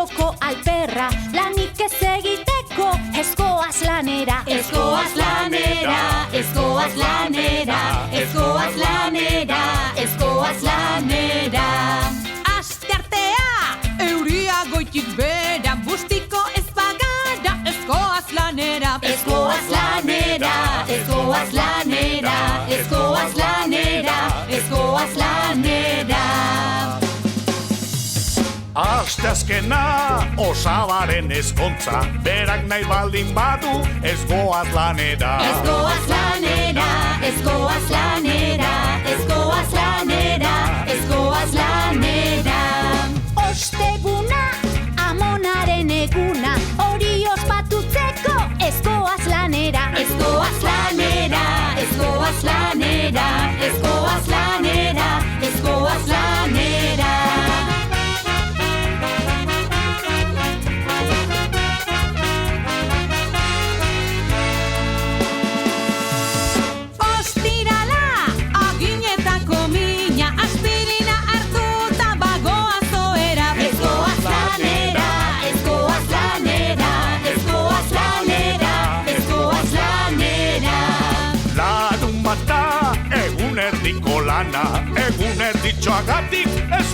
Bilboko alperra, lanik ez egiteko, eskoaz lanera. Eskoaz lanera, eskoaz lanera, eskoaz lanera, eskoaz lanera. Asteartea, euria goitik bera, bustiko ez bagara, eskoaz lanera. Eskoaz lanera, eskoaz lanera, eskoaz lanera, eskoaz lanera. Asteazkena osabaren ezkontza, berak nahi baldin badu ez goaz lanera. Eskoaz lanera, eskoaz lanera, eskoaz lanera, eskoaz lanera. Osteguna, amonaren eguna, hori ospatutzeko, eskoaz lanera. Eskoaz lanera, eskoaz lanera, eskoaz lanera, eskoaz lanera. Ostirala, aginetako mina, aspirina hartuta bagoaz ohera. Eskoaz lanera, eskoaz lanera, eskoaz lanera, eskoaz lanera. Larun bata, egun erdiko lana, egun erditxoagatik ez